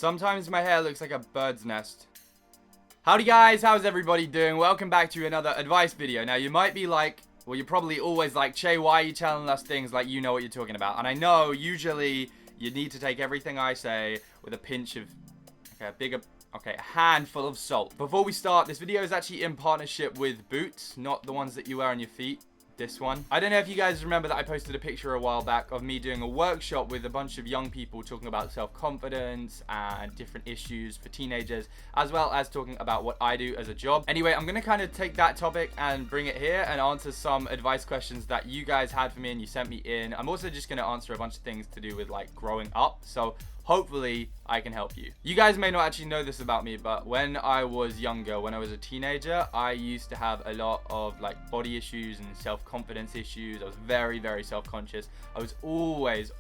Sometimes my hair looks like a bird's nest. Howdy guys, how's everybody doing? Welcome back to another advice video. Now you might be like, well, you're probably always like, Che, why are you telling us things like you know what you're talking about? And I know usually you need to take everything I say with a pinch of, a handful of salt. Before we start, this video is actually in partnership with Boots, not the ones that you wear on your feet. This one. I don't know if you guys remember that I posted a picture a while back of me doing a workshop with a bunch of young people talking about self-confidence and different issues for teenagers, as well as talking about what I do as a job. Anyway, I'm gonna kind of take that topic and bring it here and answer some advice questions that you guys had for me and you sent me in. I'm also just gonna answer a bunch of things to do with like growing up, so hopefully I can help you. You guys may not actually know this about me, but when I was younger, when I was a teenager, I used to have a lot of like body issues and self-confidence issues. I was very, very self-conscious. I was always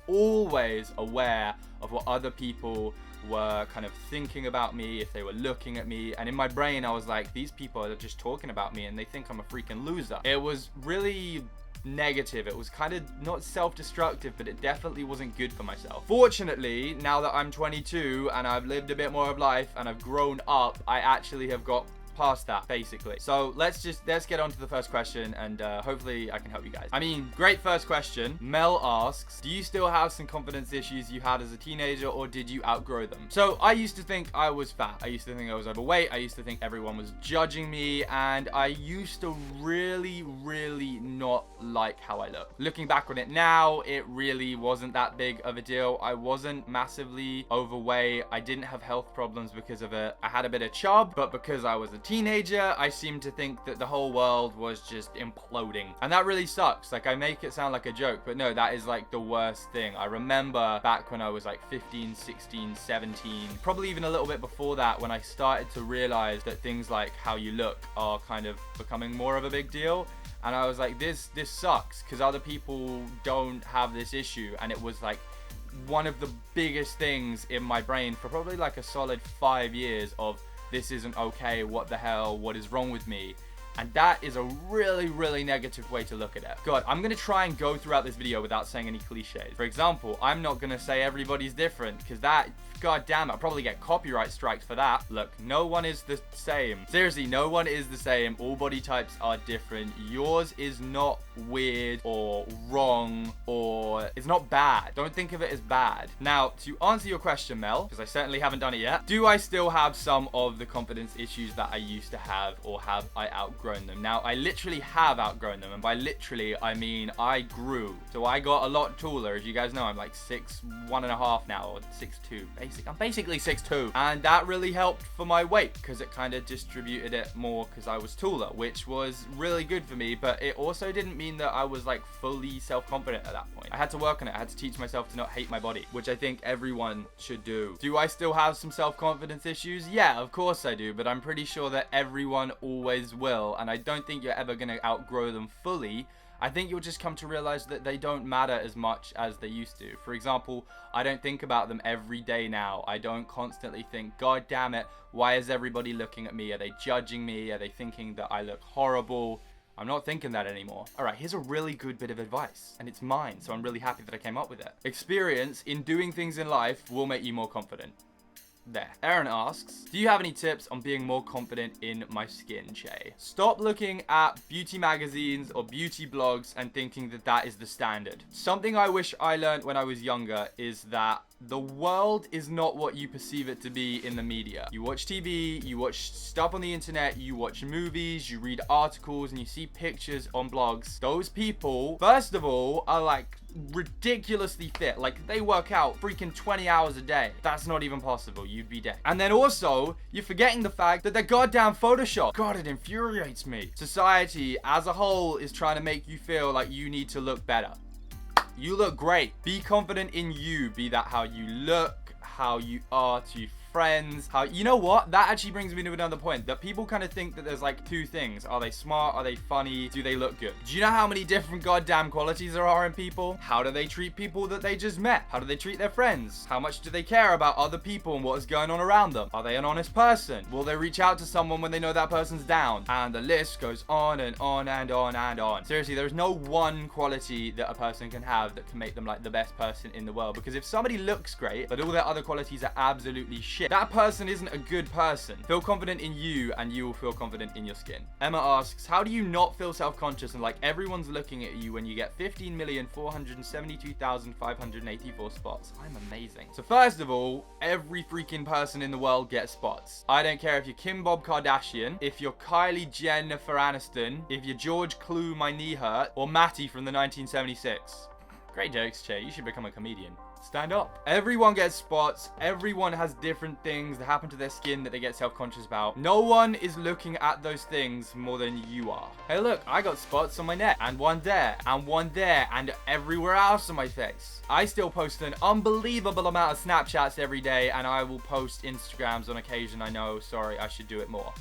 aware of what other people were kind of thinking about me, if they were looking at me. And in my brain, I was like, these people are just talking about me and they think I'm a freaking loser. It was really negative. It was kind of not self-destructive, but it definitely wasn't good for myself. Fortunately, now that I'm 22 and I've lived a bit more of life and I've grown up, I actually have got past that, basically. So let's get on to the first question, and hopefully I can help you guys. I mean, great first question. Mel asks, do you still have some confidence issues you had as a teenager, or did you outgrow them? So I used to think I was fat. I used to think I was overweight. I used to think everyone was judging me, and I used to really not like how I look. Looking back on it now, it really wasn't that big of a deal. I wasn't massively overweight. I didn't have health problems because of it. I had a bit of chub, but because I was a teenager, I seemed to think that the whole world was just imploding, and that really sucks. Like, I make it sound like a joke, but no, that is like the worst thing. I remember back when I was like 15, 16, 17, probably even a little bit before that, when I started to realize that things like how you look are kind of becoming more of a big deal. And I was like, this sucks, because other people don't have this issue. And it was like one of the biggest things in my brain for probably like a solid 5 years of, this isn't okay, what the hell, what is wrong with me? And that is a really negative way to look at it. God, I'm gonna try and go throughout this video without saying any cliches. For example, I'm not gonna say everybody's different, because that, god damn it, I'll probably get copyright strikes for that. Look, no one is the same. Seriously, no one is the same. All body types are different. Yours is not weird or wrong, or it's not bad. Don't think of it as bad. Now, to answer your question, Mel, because I certainly haven't done it yet, do I still have some of the confidence issues that I used to have, or have I outgrown them? Now, I literally have outgrown them, and by literally, I mean I grew. So I got a lot taller. As you guys know, I'm like 6'1.5" now, or 6'2". I'm basically 6'2", and that really helped for my weight, because it kind of distributed it more because I was taller, which was really good for me. But it also didn't mean that I was like fully self-confident at that point. I had to work on it. I had to teach myself to not hate my body, which I think everyone should do. Do I still have some self-confidence issues? Yeah, of course I do, but I'm pretty sure that everyone always will, and I don't think you're ever going to outgrow them fully. I think you'll just come to realize that they don't matter as much as they used to. For example, I don't think about them every day now. I don't constantly think, god damn it, why is everybody looking at me? Are they judging me? Are they thinking that I look horrible? I'm not thinking that anymore. All right, here's a really good bit of advice, and it's mine, so I'm really happy that I came up with it. Experience in doing things in life will make you more confident. There. Aaron asks, do you have any tips on being more confident in my skin, Che? Stop looking at beauty magazines or beauty blogs and thinking that that is the standard. Something I wish I learned when I was younger is that the world is not what you perceive it to be in the media. You watch TV, you watch stuff on the internet, you watch movies, you read articles, and you see pictures on blogs. Those people, first of all, are like ridiculously fit. Like, they work out freaking 20 hours a day. That's not even possible. You'd be dead. And then also, you're forgetting the fact that they're goddamn Photoshop. God, it infuriates me. Society as a whole is trying to make you feel like you need to look better. You look great. Be confident in you. Be that how you look, how you are to friends. How, you know what? That actually brings me to another point, that people kind of think that there's like two things. Are they smart? Are they funny? Do they look good? Do you know how many different goddamn qualities there are in people? How do they treat people that they just met? How do they treat their friends? How much do they care about other people and what is going on around them? Are they an honest person? Will they reach out to someone when they know that person's down? And the list goes on and on and on and on. Seriously, there's no one quality that a person can have that can make them like the best person in the world. Because if somebody looks great, but all their other qualities are absolutely shit, that person isn't a good person. Feel confident in you and you will feel confident in your skin. Emma asks, how do you not feel self-conscious and like everyone's looking at you when you get 15,472,584 spots? I'm amazing. So first of all, every freaking person in the world gets spots. I don't care if you're Kim Bob Kardashian, if you're Kylie Jennifer Aniston, if you're George Clooney, my knee hurt, or Matty from the 1976. Great jokes, Che. You should become a comedian. Stand up. Everyone gets spots. Everyone has different things that happen to their skin that they get self-conscious about. No one is looking at those things more than you are. Hey, look, I got spots on my neck, and one there, and everywhere else on my face. I still post an unbelievable amount of Snapchats every day, and I will post Instagrams on occasion. I know, sorry, I should do it more.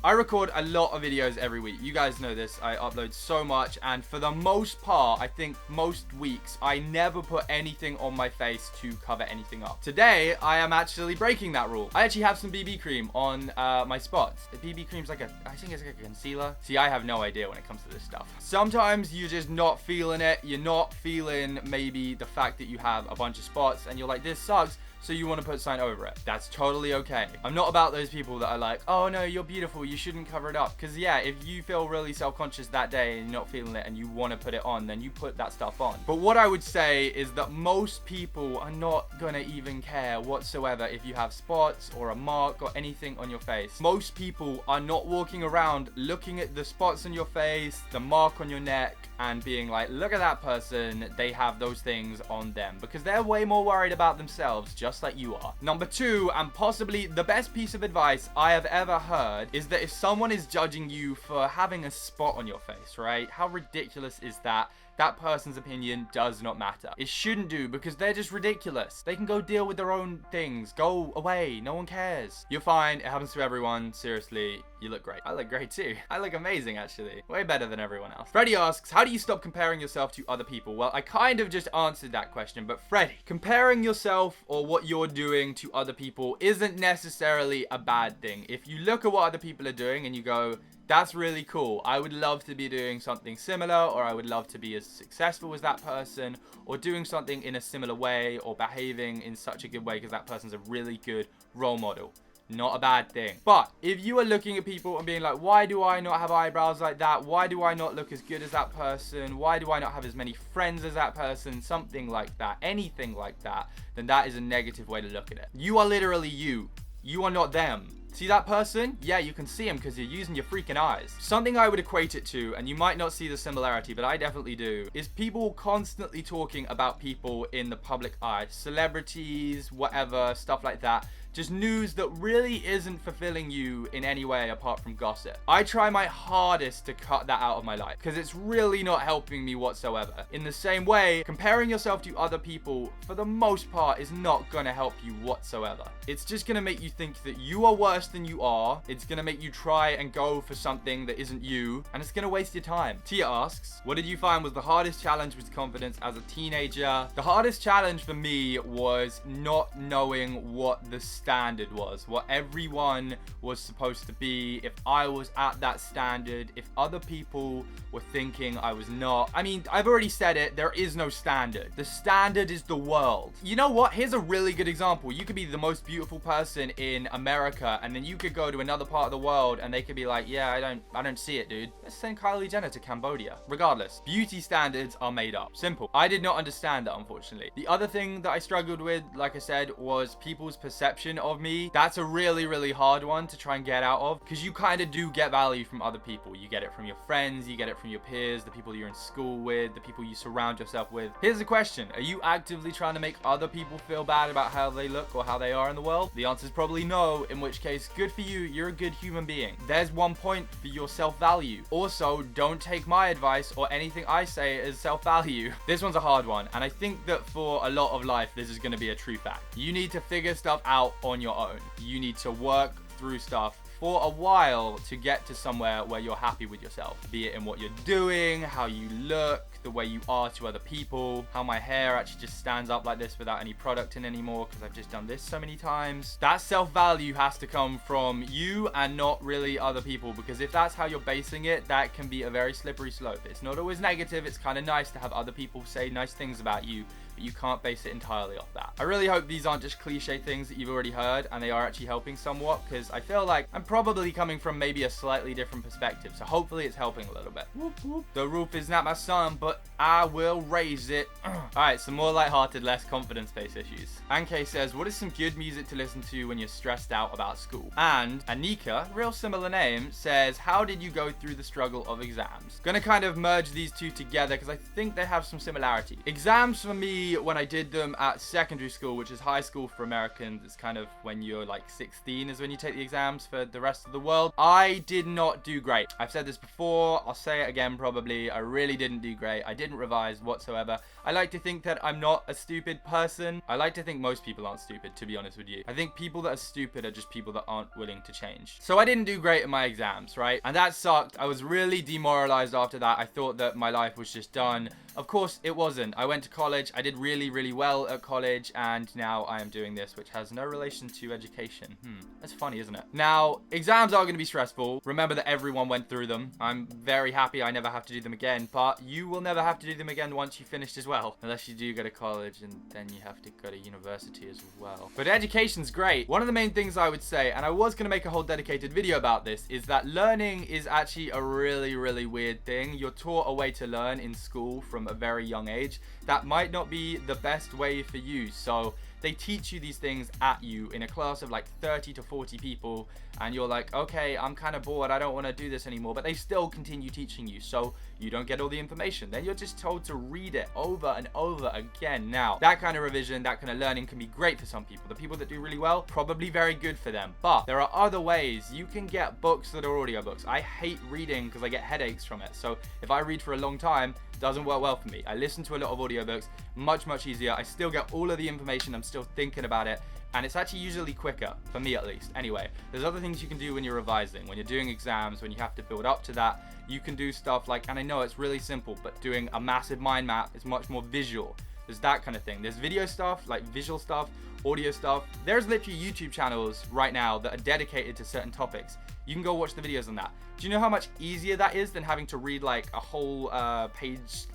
I record a lot of videos every week. You guys know this. I upload so much, and for the most part, I think most weeks, I never put anything on my face to cover anything up. Today, I am actually breaking that rule. I actually have some BB cream on my spots. The BB cream's like I think it's like a concealer. See, I have no idea when it comes to this stuff. Sometimes you're just not feeling it. You're not feeling maybe the fact that you have a bunch of spots and you're like, this sucks. So you want to put something over it. That's totally okay. I'm not about those people that are like, oh no, you're beautiful, you shouldn't cover it up. Because yeah, if you feel really self-conscious that day and you're not feeling it and you want to put it on, then you put that stuff on. But what I would say is that most people are not gonna even care whatsoever if you have spots or a mark or anything on your face. Most people are not walking around looking at the spots on your face, the mark on your neck, and being like, look at that person, they have those things on them. Because they're way more worried about themselves, just like you are. Number two, and possibly the best piece of advice I have ever heard, is that if someone is judging you for having a spot on your face, right? How ridiculous is that? That person's opinion does not matter. It shouldn't do, because they're just ridiculous. They can go deal with their own things. Go away. No one cares. You're fine. It happens to everyone. Seriously, you look great. I look great too. I look amazing, actually. Way better than everyone else. Freddie asks, how do you stop comparing yourself to other people? Well, I kind of just answered that question, but Freddie, comparing yourself or what you're doing to other people isn't necessarily a bad thing. If you look at what other people are doing and you go, that's really cool. I would love to be doing something similar, or I would love to be as successful as that person, or doing something in a similar way, or behaving in such a good way because that person's a really good role model. Not a bad thing. But if you are looking at people and being like, why do I not have eyebrows like that? Why do I not look as good as that person? Why do I not have as many friends as that person? Something like that, anything like that, then that is a negative way to look at it. You are literally you. You are not them. See that person? Yeah, you can see him because you're using your freaking eyes. Something I would equate it to, and you might not see the similarity, but I definitely do, is people constantly talking about people in the public eye. Celebrities, whatever, stuff like that. Just news that really isn't fulfilling you in any way apart from gossip. I try my hardest to cut that out of my life because it's really not helping me whatsoever. In the same way, comparing yourself to other people for the most part is not gonna help you whatsoever. It's just gonna make you think that you are worse than you are. It's gonna make you try and go for something that isn't you, and it's gonna waste your time. Tia asks, what did you find was the hardest challenge with confidence as a teenager? The hardest challenge for me was not knowing what the standard was, what everyone was supposed to be, if I was at that standard, if other people were thinking I was not. I mean, I've already said it, there is no standard. The standard is the world. You know what? Here's a really good example. You could be the most beautiful person in America, and then you could go to another part of the world and they could be like, yeah, I don't see it, dude. Let's send Kylie Jenner to Cambodia. Regardless, beauty standards are made up. Simple. I did not understand that, unfortunately. The other thing that I struggled with, like I said, was people's perception of me. That's a really, really hard one to try and get out of, because you kind of do get value from other people. You get it from your friends, you get it from your peers, the people you're in school with, the people you surround yourself with. Here's the question. Are you actively trying to make other people feel bad about how they look or how they are in the world? The answer is probably no, in which case, good for you. You're a good human being. There's 1 point for your self-value. Also, don't take my advice or anything I say as self-value. This one's a hard one, and I think that for a lot of life, this is going to be a true fact. You need to figure stuff out on your own. You need to work through stuff for a while to get to somewhere where you're happy with yourself, be it in what you're doing, how you look, the way you are to other people, how my hair actually just stands up like this without any product in anymore because I've just done this so many times. That self-value has to come from you and not really other people, because if that's how you're basing it, that can be a very slippery slope. It's not always negative. It's kind of nice to have other people say nice things about you, but you can't base it entirely off that. I really hope these aren't just cliche things that you've already heard and they are actually helping somewhat, because I feel like I'm probably coming from maybe a slightly different perspective, so hopefully it's helping a little bit. Whoop, whoop. The roof is not my son, but I will raise it. Alright, some more lighthearted, less confidence-based issues. Anke says, what is some good music to listen to when you're stressed out about school? And Anika, real similar name, says, how did you go through the struggle of exams? Gonna kind of merge these two together because I think they have some similarity. Exams for me, when I did them at secondary school, which is high school for Americans, it's kind of when you're like 16 is when you take the exams for the rest of the world. I did not do great. I've said this before, I'll say it again probably. I really didn't do great. I didn't revise whatsoever. I like to think that I'm not a stupid person. I like to think most people aren't stupid, to be honest with you. I think people that are stupid are just people that aren't willing to change. So I didn't do great in my exams, right? And that sucked. I was really demoralized after that. I thought that my life was just done. Of course, it wasn't. I went to college. I did really, really well at college, and now I am doing this, which has no relation to education. That's funny, isn't it? Now, exams are going to be stressful. Remember that everyone went through them. I'm very happy I never have to do them again, but you will never have to do them again once you finished as well, unless you do go to college, and then you have to go to university as well. But education's great. One of the main things I would say, and I was going to make a whole dedicated video about this, is that learning is actually a really, really weird thing. You're taught a way to learn in school from a very young age. That might not be the best way for you. So they teach you these things at you in a class of like 30 to 40 people, and you're like, okay, I'm kind of bored, I don't want to do this anymore, but they still continue teaching you, so you don't get all the information. Then you're just told to read it over and over again. Now, that kind of revision, that kind of learning can be great for some people. The people that do really well, probably very good for them. But there are other ways. You can get books that are audiobooks. I hate reading because I get headaches from it. So if I read for a long time, it doesn't work well for me. I listen to a lot of audiobooks, much easier. I still get all of the information. I'm still thinking about it. And it's actually usually quicker, for me at least. Anyway, there's other things you can do when you're revising, when you're doing exams, when you have to build up to that. You can do stuff like, and I know it's really simple, but doing a massive mind map is much more visual. There's that kind of thing. There's video stuff, like visual stuff, audio stuff. There's literally YouTube channels right now that are dedicated to certain topics. You can go watch the videos on that. Do you know how much easier that is than having to read like a whole page?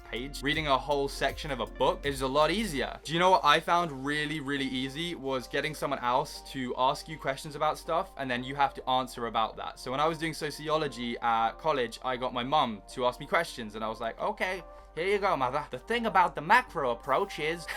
Reading a whole section of a book is a lot easier. Do you know what I found really easy was getting someone else to ask you questions about stuff, and then you have to answer about that. So when I was doing sociology at college, I got my mum to ask me questions, and I was like, okay, here you go, mother. The thing about the macro approach is...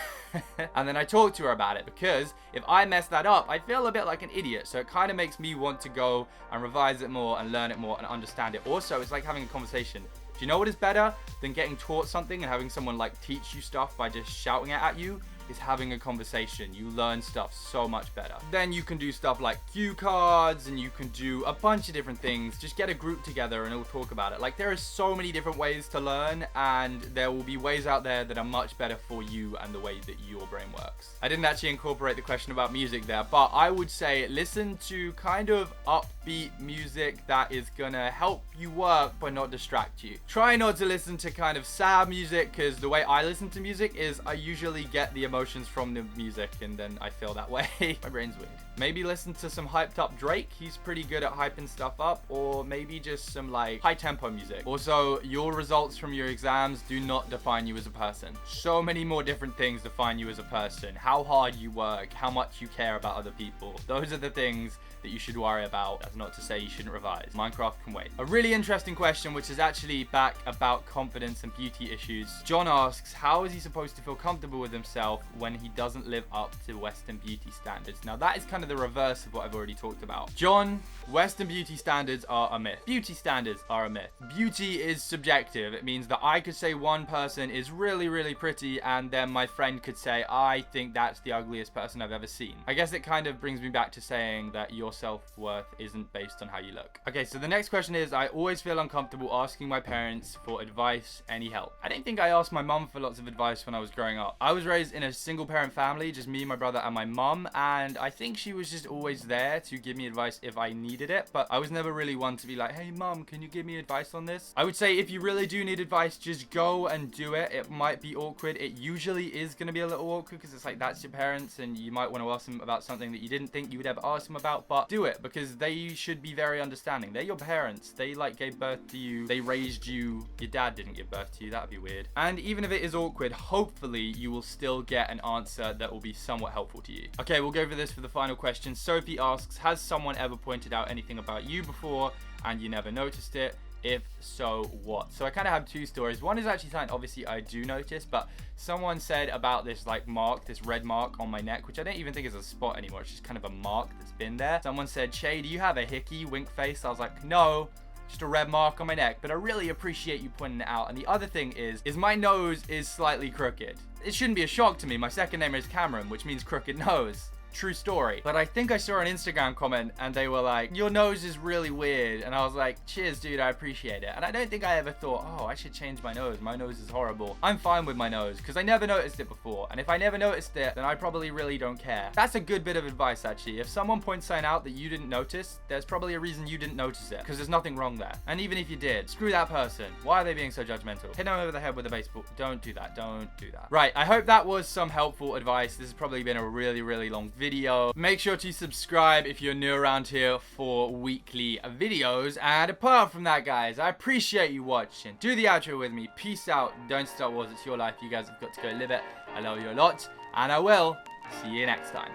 and then I talked to her about it, because if I mess that up, I feel a bit like an idiot. So it kind of makes me want to go and revise it more and learn it more and understand it. Also, it's like having a conversation. Do you know what is better than getting taught something and having someone like teach you stuff by just shouting it at you? Is having a conversation. You learn stuff so much better. Then you can do stuff like cue cards, and you can do a bunch of different things. Just get a group together and we'll talk about it. Like, there are so many different ways to learn, and there will be ways out there that are much better for you and the way that your brain works. I didn't actually incorporate the question about music there, but I would say listen to kind of upbeat music that is gonna help you work but not distract you. Try not to listen to kind of sad music, because the way I listen to music is I usually get the emotions from the music and then I feel that way. My brain's weird. Maybe listen to some hyped up Drake. He's pretty good at hyping stuff up. Or maybe just some like high tempo music. Also, your results from your exams do not define you as a person. So many more different things define you as a person. How hard you work, how much you care about other people. Those are the things that you should worry about. That's not to say you shouldn't revise. Minecraft can wait. A really interesting question, which is actually back about confidence and beauty issues. John asks, how is he supposed to feel comfortable with himself when he doesn't live up to Western beauty standards? Now, that is kind of the reverse of what I've already talked about. John, Western beauty standards are a myth. Beauty standards are a myth. Beauty is subjective. It means that I could say one person is really pretty, and then my friend could say, I think that's the ugliest person I've ever seen. I guess it kind of brings me back to saying that your self-worth isn't based on how you look. Okay, so the next question is, I always feel uncomfortable asking my parents for advice, any help. I don't think I asked my mum for lots of advice when I was growing up. I was raised in a single parent family, just me, my brother, and my mum, and I think she was just always there to give me advice if I needed it, but I was never really one to be like, hey mom, can you give me advice on this? I would say if you really do need advice, just go and do it. It might be awkward. It usually is going to be a little awkward because it's like, that's your parents and you might want to ask them about something that you didn't think you would ever ask them about, but do it because they should be very understanding. They're your parents. They like gave birth to you. They raised you. Your dad didn't give birth to you. That'd be weird. And even if it is awkward, hopefully you will still get an answer that will be somewhat helpful to you. Okay, we'll go over this for the final question. Sophie asks, has someone ever pointed out anything about you before and you never noticed it? If so, what? So I kind of have two stories. One is actually something obviously I do notice, but someone said about this like mark, this red mark on my neck, which I don't even think is a spot anymore. It's just kind of a mark that's been there. Someone said, Shay, do you have a hickey, wink face? I was like, no, just a red mark on my neck, but I really appreciate you pointing it out. And the other thing is my nose is slightly crooked. It shouldn't be a shock to me. My second name is Cameron, which means crooked nose. True story. But I think I saw an Instagram comment and they were like, your nose is really weird. And I was like, cheers, dude, I appreciate it. And I don't think I ever thought, oh, I should change my nose. My nose is horrible. I'm fine with my nose because I never noticed it before. And if I never noticed it, then I probably really don't care. That's a good bit of advice, actually. If someone points something out that you didn't notice, there's probably a reason you didn't notice it because there's nothing wrong there. And even if you did, screw that person. Why are they being so judgmental? Hit them over the head with a baseball. Don't do that. Don't do that. Right. I hope that was some helpful advice. This has probably been a really, really long video. Make sure to subscribe if you're new around here for weekly videos. And apart from that, guys, I appreciate you watching. Do the outro with me. Peace out. Don't start wars. It's your life. You guys have got to go live it. I love you a lot. And I will see you next time.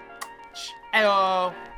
Ciao.